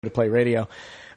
to play radio.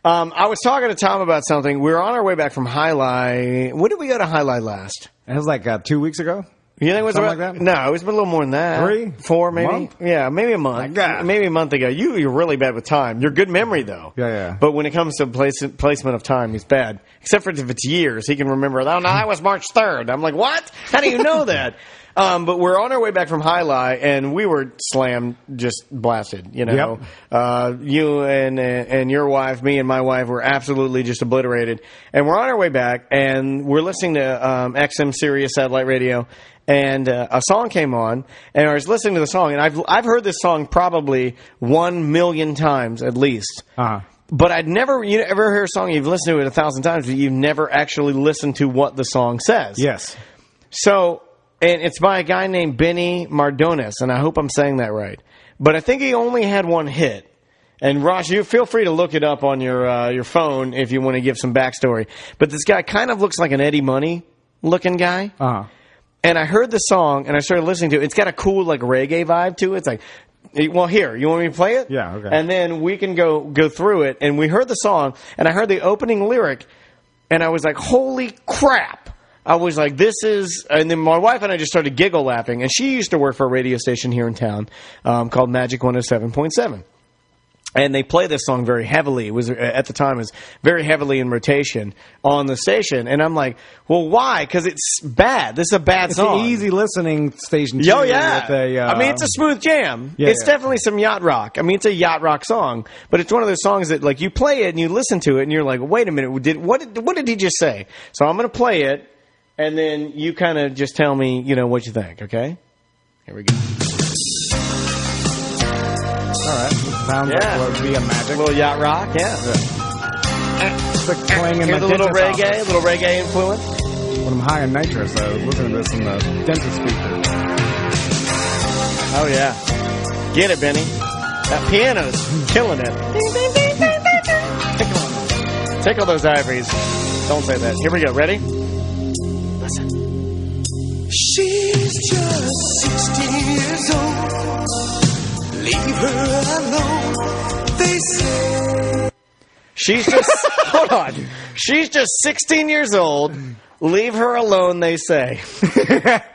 I was talking to Tom about something. We were on our way back from Highlight. When did we go to Highlight last? It was like 2 weeks ago. You think it was Something about, like that? No, it's been a little more than that. 3? 4, maybe? Month? Yeah, maybe a month. My God. Maybe a month ago. You're really bad with time. You're good memory, though. Yeah. But when it comes to placement of time, he's bad. Except for if it's years. He can remember, oh, no, that was March 3rd. I'm like, what? How do you know that? But we're on our way back from Highlight, and we were slammed, just blasted, you know. Yep. You and your wife, me and my wife were absolutely just obliterated. And we're on our way back, and we're listening to XM Sirius Satellite Radio, and a song came on, and I was listening to the song, and I've heard this song probably 1 million times at least. Uh-huh. But I'd never, you ever hear a song, you've listened to it 1,000 times, but you've never actually listened to what the song says. Yes. So, and it's by a guy named Benny Mardones, and I hope I'm saying that right. But I think he only had one hit. And Ross, you feel free to look it up on your phone if you want to give some backstory. But this guy kind of looks like an Eddie Money looking guy. Uh-huh. And I heard the song, and I started listening to it. It's got a cool, like, reggae vibe to it. It's like, well, here, you want me to play it? Yeah, okay. And then we can go through it. And we heard the song, and I heard the opening lyric, and I was like, holy crap. I was like, this is... And then my wife and I just started giggle laughing. And she used to work for a radio station here in town called Magic 107.7. And they play this song very heavily. It was, at the time, it was very heavily in rotation on the station. And I'm like, well, why? Because it's bad. This is a bad song. It's an easy listening station, too. Oh, yeah. I mean, it's a smooth jam. Yeah, it's definitely some yacht rock. I mean, it's a yacht rock song. But it's one of those songs that, like, you play it and you listen to it and you're like, wait a minute, what did he just say? So I'm going to play it, and then you kind of just tell me, you know, what you think, okay? Here we go. All right. Sounds like what would be a magic. A little yacht rock, yeah. It's like playing in Here's the a little dentist's reggae, office. a little reggae influence. When I'm high in nitrous, I was listening to this in the dentist speaker. Oh, yeah. Get it, Benny. That piano's killing it. Tickle those ivories. Don't say that. Here we go. Ready? Listen. She's just 16 years old. Leave her alone, they say. She's just... Hold on. She's just 16 years old. Leave her alone, they say.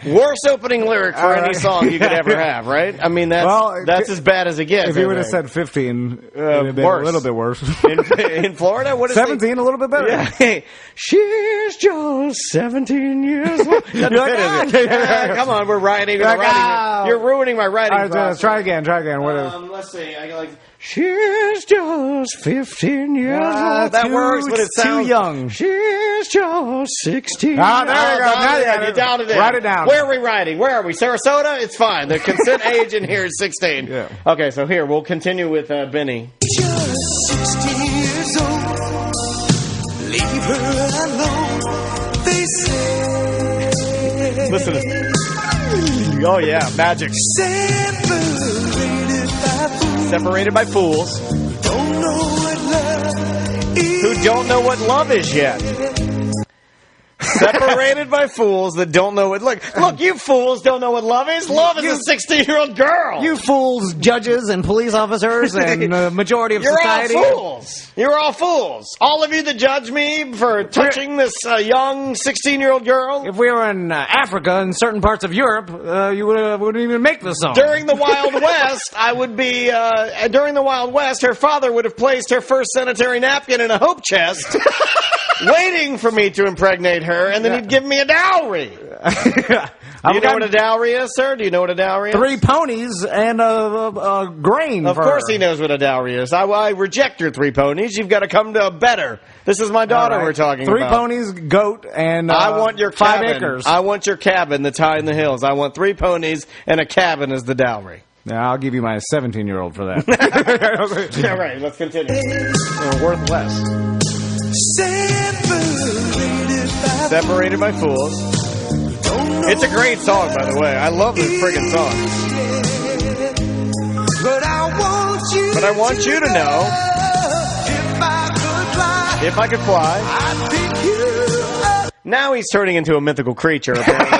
Worst opening lyric for any song you could ever have, right? I mean, that's as bad as it gets. If you would have said 15, it would have been worse. a little bit worse. In Florida? What is 17, a little bit better. Yeah. She's just 17 years old. You're like, Come on, we're writing. You're ruining my writing All right, process. try again. Let's see. I got like... She's just 15 years old. That works, but it sounds... too young. She's just 16. Ah, there you go. Now you got it. You down it in. Write it down. Where are we writing? Where are we? Sarasota? It's fine. The consent age in here is 16. Yeah. Okay, so here, we'll continue with Benny. Just 16 years old. Leave her alone, they say. Listen to this. Oh, yeah, magic. Separated by fools. Don't know what love is. Who don't know what love is yet. Separated by fools that don't know what... Look, you fools don't know what love is. Love is a 16-year-old girl. You fools, judges and police officers and the majority of society. You're all fools. You're all fools. All of you that judge me for touching this young 16-year-old girl. If we were in Africa and certain parts of Europe, you wouldn't even make the song. During the Wild West, I would be... during the Wild West, her father would have placed her first sanitary napkin in a hope chest... waiting for me to impregnate her, and then he'd give me a dowry. Do you know what a dowry is, sir? Do you know what a dowry is? 3 ponies and a grain. Of course he knows what a dowry is. I reject your 3 ponies. You've got to come to a better. This is my daughter we're talking 3 about. 3 ponies, goat, and I want your 5 cabin. acres. I want your cabin that's high in the hills. I want 3 ponies and a cabin as the dowry. Now, I'll give you my 17-year-old for that. All right, let's continue. Worth less. Separated by fools. It's a great song, by the way. I love this friggin' song. But I want you to know, if I could fly, Now he's turning into a mythical creature, apparently.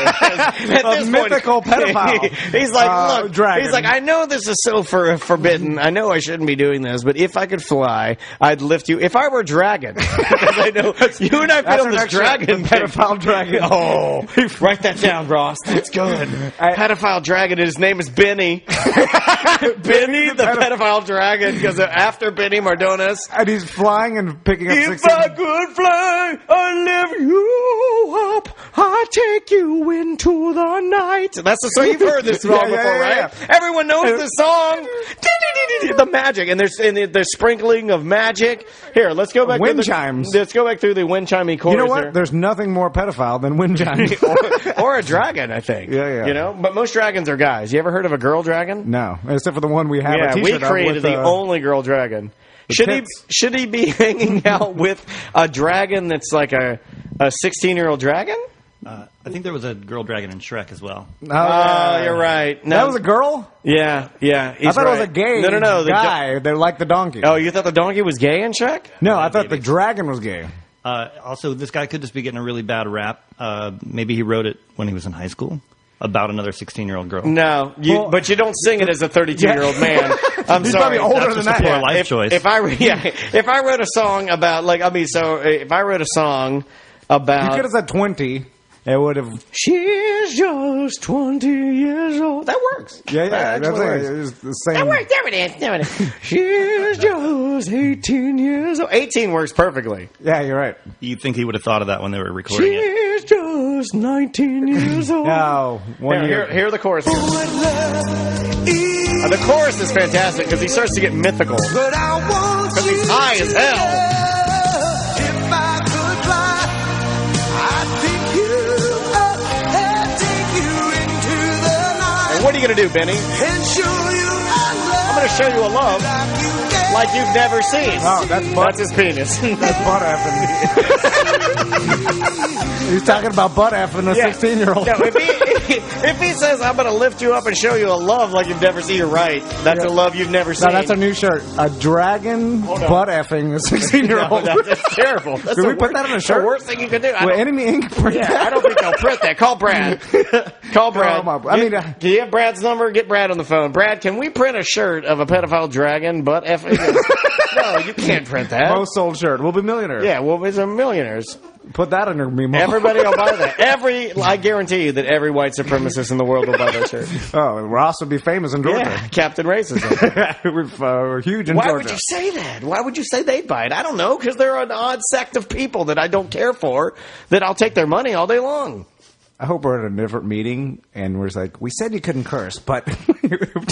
At A mythical pedophile. He's like, look, dragon. he's like, I know this is so forbidden. I know I shouldn't be doing this, but if I could fly, I'd lift you. If I were a dragon, because I know you and I That's filmed our this next dragon show, the pedophile dragon. Oh, write that down, Ross. That's good. Pedophile dragon. His name is Benny. Benny the pedophile dragon, because after Benny Mardones. And he's flying and picking up If 16. I could fly, I'd lift you up. I'd take you into the night. That's the song. You've heard this song Yeah, before, yeah. right? Everyone knows this song. The magic, and there's the sprinkling of magic. Here, let's go back. Wind to chimes. Let's go back through the wind chimey chorus. You know what? Here. There's nothing more pedophile than wind chimes. or a dragon, I think. Yeah. You know, but most dragons are guys. You ever heard of a girl dragon? No, except for the one we have. Yeah, a we t-shirt of created with, the only girl dragon. tits. Should he be hanging out with a dragon that's like a 16-year-old dragon? I think there was a girl dragon in Shrek as well. Oh, you're right. No, That was a girl? Yeah. I thought it was a gay No. guy. They're like the donkey. Oh, you thought the donkey was gay in Shrek? No, I thought the dragon was gay. Also, this guy could just be getting a really bad rap. Maybe he wrote it when he was in high school about another 16-year-old girl. No, but you don't sing it as a 32-year-old man. I'm He's sorry. probably older That's than just a that. poor life choice. If I wrote a song about if I wrote a song You about could have said 20. It would have. she's just 20 years old. That works. Yeah, That that's actually it. works. It was the same. That works. There it is. She's just 18 years old. 18 works perfectly. Yeah, you're right. You'd think he would have thought of that when they were recording it. She's just 19 years old. No, one year. Here the chorus. What love is, The chorus is fantastic because he starts to get mythical. but I want Because you he's high as hell. If I could fly, I'd pick you up and take you into the night And what are you going to do, Benny? and show you I love I'm going to show you a love like you've never seen. Oh, that's his penis. That's butt effing. He's talking about butt effing a 16-year-old. No, if he says, I'm going to lift you up and show you a love like you've never seen, you're right. That's a love you've never seen. No, that's our new shirt. A dragon butt effing a 16-year-old. No, that's terrible. That's Did we put that on a shirt? The worst thing you could do. Will Enemy Ink print that? I don't think they'll print that. Call Brad. Call Brad. Do you have Brad's number? Get Brad on the phone. Brad, can we print a shirt of a pedophile dragon butt effing? No, you can't print that. Most sold shirt. We'll be millionaires. Yeah, well, it's a millionaires. Put that under memo. Everybody will buy that. I guarantee you that every white supremacist in the world will buy that shirt. Oh, Ross would be famous in Georgia. Yeah, Captain Racism. We're huge in Why Georgia. would you say that? Why would you say they'd buy it? I don't know, because they're an odd sect of people that I don't care for, that I'll take their money all day long. I hope we're at a different meeting and we're just like, we said you couldn't curse, but...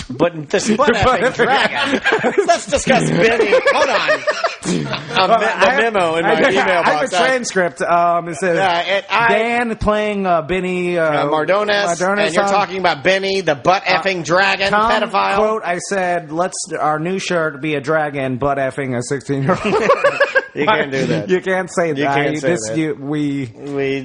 But this butt-effing dragon. Let's discuss Benny. Hold on. The memo in my email box. I have a transcript. It says Dan playing Benny Mardones, and you're talking about Benny, the butt-effing dragon Tom, pedophile. Quote, I said, let's our new shirt be a dragon butt-effing a 16-year-old. You can't do that. You can't say that. You can't say that. We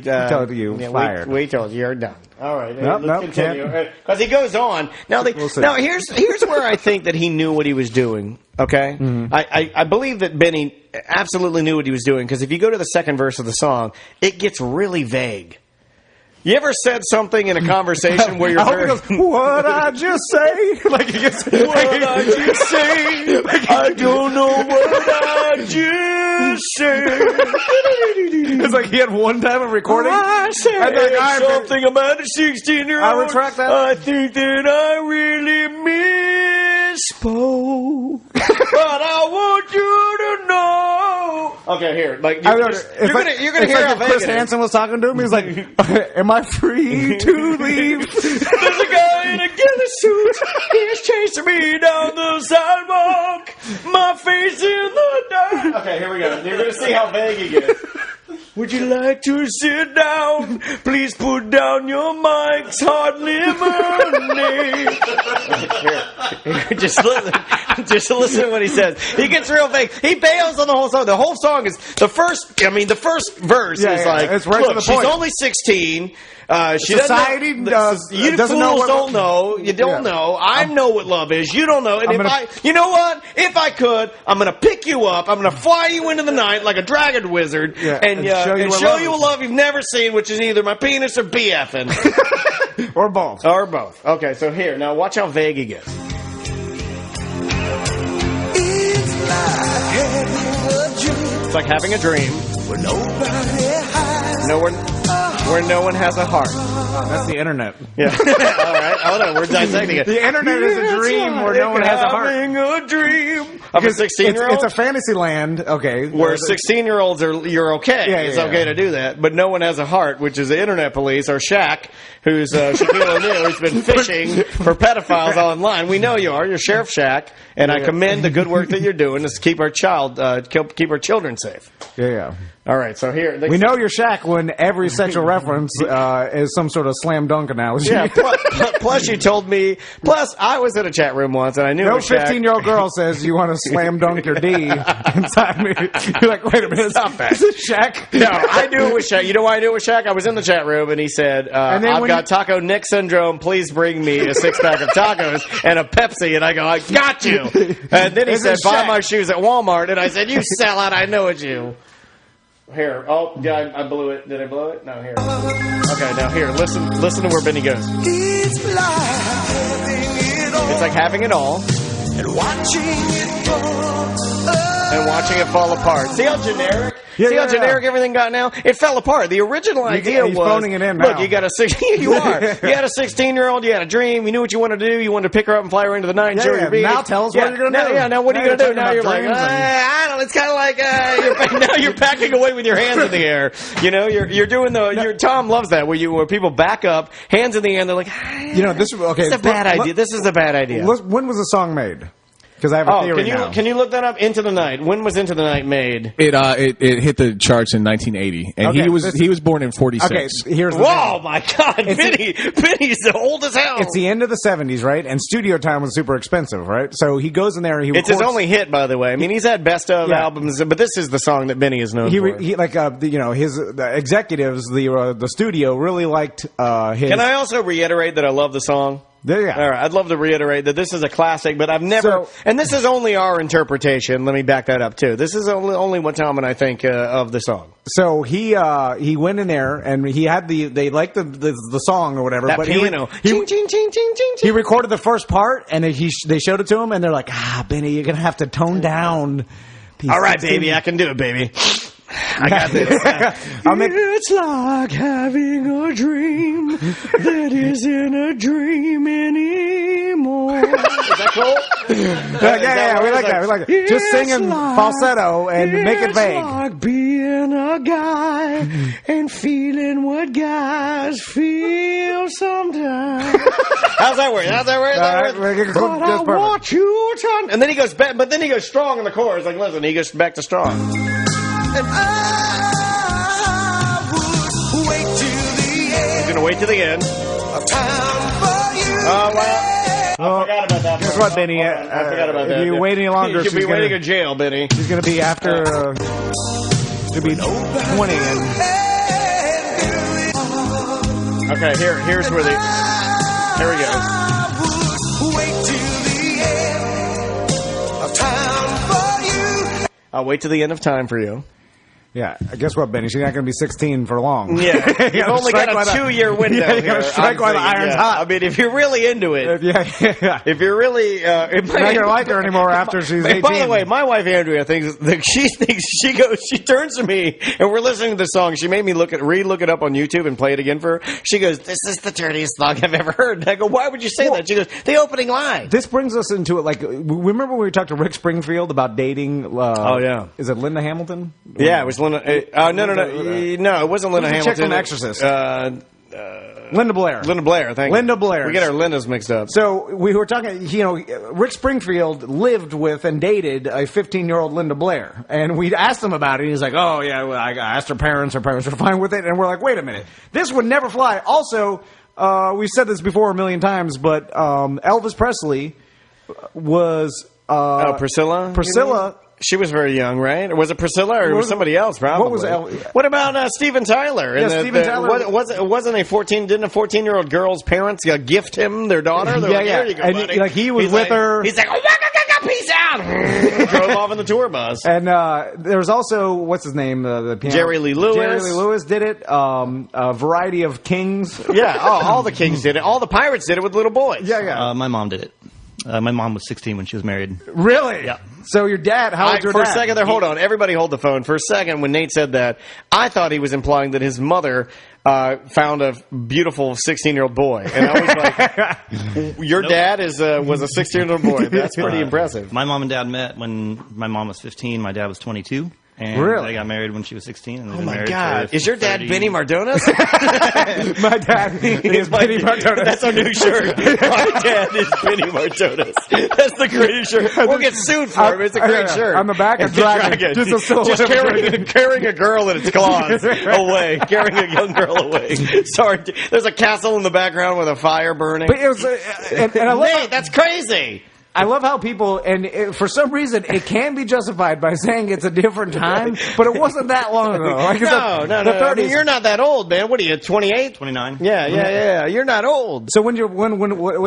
told you fired. We told you you're done. All right, Nope, let's continue. Because he goes on. Now, here's where I think that he knew what he was doing. Okay, I believe that Benny absolutely knew what he was doing, because if you go to the second verse of the song, it gets really vague. You ever said something in a conversation where you're I hope he goes, what'd I just say? Like he gets, what'd I just say? I don't know what I just said. It's like he had one time of recording. I said And like, something about a 16-year-old. I retract that. I think that I really misspoke. But I want you to know. Okay, here. Like you're gonna hear how like if Chris Hansen was talking to him. He's like, am I free to leave? There's a guy in a ghillie suit. He's chasing me down the sidewalk. My face in the dark. Okay, here we go. You're going to see how vague he gets. Would you like to sit down? Please put down your mics. Hard lemonade. Here, just listen to what he says. He gets real vague. He bails on the whole song. The whole song is the first verse is like, it's right to look, the she's point. only 16. She Society doesn't know. You doesn't know fools what- don't know. You don't Yeah. know. I know what love is. You don't know. And you know what? If I could, I'm going to pick you up. I'm going to fly you into the night like a dragon wizard, Yeah, and show you a love love you've never seen, which is either my penis or BFing. or both. Or both. Okay, so here. Now watch how vague he gets. It's like having a dream It's like having a dream where nobody hides. where no one has a heart. That's the internet. Yeah. All right. Hold on. We're dissecting it. The internet is a dream where no one has a heart. Having a dream of a 16-year-old. It's a fantasy land. Okay. Where 16-year-olds you're okay. Yeah, It's yeah, okay to do that. But no one has a heart, which is the internet police, or Shaq, who's Shaquille O'Neal, who's been fishing for pedophiles online. We know you are. You're Sheriff Shaq, and I commend the good work that you're doing to keep our keep our children safe. Yeah. All right, so here We know you're Shaq when every sexual reference is some sort of slam dunk analogy. Yeah. Plus, you told me. Plus, I was in a chat room once, and I knew No it was Shaq. 15-year-old girl says you want to slam dunk your D inside me. You're like, wait a minute. Stop that. Is it Shaq? No, I knew it was Shaq. You know why I knew it was Shaq? I was in the chat room, and he said, And then I've when got Taco Nick syndrome. Please bring me a 6-pack of tacos and a Pepsi. And I go, I got you. And then he Is said, it buy Shaq? my shoes at Walmart. And I said, you sellout. I know it's you. Here. Oh, yeah, I blew it. Did I blow it? No, here. Okay, now here. Listen to where Benny goes. It's It's like having it all and watching it fall. and watching it fall apart. See how generic? Yeah, See how yeah, generic everything got now? It fell apart. The original idea he's was, phoning it in look, now. you got a you are. You had a 16-year-old. You had a dream. You knew what you wanted to do. You wanted to pick her up and fly her into the night and Yeah, show yeah. your beach. Now tell us what you're gonna now, do. Yeah. Now what are Now you gonna you're do? talking Now about you're like, dreams and- I don't know. It's kind of like now you're packing away with your hands in the air. You know, you're doing Tom loves that where people back up, hands in the air. And they're like, You know, this okay. it's a bad idea. This is a bad idea. When was the song made? Because I have a Oh, theory now. can you look that up? Into the Night. When was Into the Night made? It hit the charts in 1980, and Okay, he was born in 46. Okay, here's the Whoa, thing. my God, Benny's old as hell. It's the end of the 70s, right? And studio time was super expensive, right? So he goes in there and he It's his records- only hit, by the way. I mean, he's had best of Yeah. albums, but this is the song that Benny is known for. His the executives, the studio really liked his. Can I also reiterate that I love the song? Yeah. All right, I'd love to reiterate that this is a classic, but I've never, So- and this is only our interpretation. Let me back that up too. This is only what Tom and I think of the song. So he went in there and he had they liked the song or whatever. That but piano, He ching, ching, ching, ching, ching, he ching. recorded the first part and they showed it to him and they're like, Benny, you're gonna have to tone down. these All right, 16 baby, I can do it, baby. I got this. I'll make- It's like having a dream that isn't a dream anymore. Is that cool? Yeah, we like that. We like it. Just singing falsetto and make it vague. Like being a guy and feeling what guys feel sometimes. How's that work? How's that work? But I want you to. And then he goes back, but then he goes strong in the chorus. Like, listen, he goes back to strong. And I would wait till the end He's gonna wait to the end. of time for you. Oh well. I forgot about that. Guess part. what, Benny? Hold on. I forgot about if that. you wait any longer, you could be she's waiting gonna- in jail, Benny. He's going to be after. She'll be 20 and. Okay, here's where here we go. I would wait till the end of time for you. I'll wait to the end of time for you. Yeah, guess what, Benny? She's not going to be 16 for long. Yeah, You you've gotta only strike got while a the- 2-year window Yeah, you here. gotta strike I'm while the thinking, iron's yeah. hot. I mean, if you're really into it, Yeah. if you're really, You're not going to like her anymore after she's 18. By the way, my wife Andrea thinks that she turns to me and we're listening to the song. She made me look it up on YouTube and play it again for her. She goes, "This is the dirtiest song I've ever heard." And I go, "Why would you say that?" She goes, "The opening line." This brings us into it. Like, remember when we talked to Rick Springfield about dating? Oh, yeah. Is it Linda Hamilton? Yeah, it was Linda. No, it wasn't Linda Who's the chick Hamilton. from Exorcist? Linda Linda Blair. Blair. Thank you. Linda Blair. We get our Lindas mixed up. So we were talking, Rick Springfield lived with and dated a 15-year-old Linda Blair. And we asked him about it. And he's like, oh, yeah, well, I asked her parents. Her parents were fine with it. And we're like, wait a minute. This would never fly. Also, we've said this before a million times, but Elvis Presley was... Priscilla? Priscilla She was very young, right? Or was it Priscilla or was it somebody else? Probably. What was What about Steven Tyler? Yeah, Steven Tyler. Wasn't a 14-year-old girl's parents gift him their daughter? They're Yeah, like, yeah. Here you go, And buddy. like he was He's with like- her. He's like, oh, peace out. Drove off in the tour bus. And there was also what's his name, the piano. Jerry Lee Lewis. Jerry Lee Lewis did it. A variety of kings. Yeah, all the Kings did it. All the pirates did it with little boys. Yeah, yeah. My mom did it. My mom was 16 when she was married. Really? Yeah. So your dad? How old's your For dad? a second there, hold on. Everybody hold the phone. For a second, when Nate said that, I thought he was implying that his mother found a beautiful 16-year-old boy. And I was like, your dad was a 16-year-old boy. That's pretty impressive. My mom and dad met when my mom was 15. My dad was 22. And Really? they got married when she was 16. And Oh, my God. Is your dad Benny Mardones? My dad is Benny Mardones. That's our new shirt. My dad is Benny Mardones. That's the greatest shirt. We'll get sued for it. It's a great shirt. On the back, a It's a dragon. Just a silhouette of a dragon. carrying a girl in its claws away. Carrying a young girl away. Sorry. There's a castle in the background with a fire burning. But it was, and I love Nate, that's crazy. I love how people, for some reason, it can be justified by saying it's a different time, but it wasn't that long ago. Like No. the I mean, 30s. you're not that old, man. What are you, 28? 29. Yeah. You're not old. So what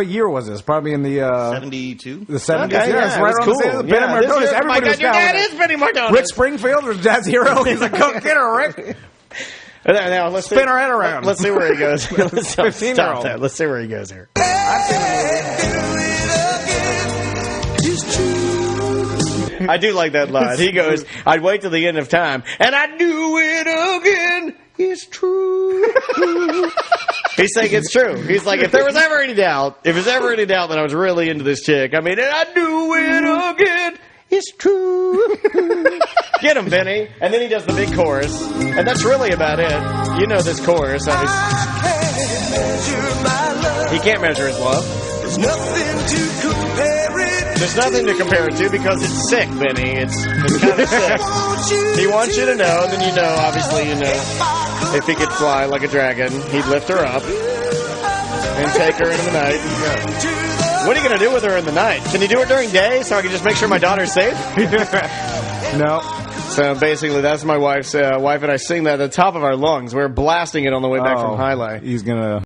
year was this? Probably in the 72. the 70s. Okay, Yes, yeah, right that's around the cool. same. Benny Yeah, this Mardones. year- Everybody my God, was your down dad with is Benny Mardones. it. Rick Springfield was dad's hero. He's like, go get her, Rick. Now, let's Spin her head around. Let's see where he goes. Let's stop 15-year-old. that. Let's see where he goes here. I do like that line. He goes, I'd wait till the end of time, and I do it again. It's true. He's saying it's true. He's like, if there was ever any doubt, that I was really into this chick, I mean, and I do it again. It's true. Get him, Benny. And then he does the big chorus, and that's really about it. You know this chorus. He can't measure his love. There's nothing to compare it. There's nothing to compare it to because it's sick, Benny. It's kind of sick. He wants you to know, and then you know, obviously, you know, if he could fly like a dragon, he'd lift her up and take her into the night. What are you going to do with her in the night? Can you do it during day so I can just make sure my daughter's safe? No. So basically, that's my wife and I sing that at the top of our lungs. We're blasting it on the way back from High Life. He's gonna.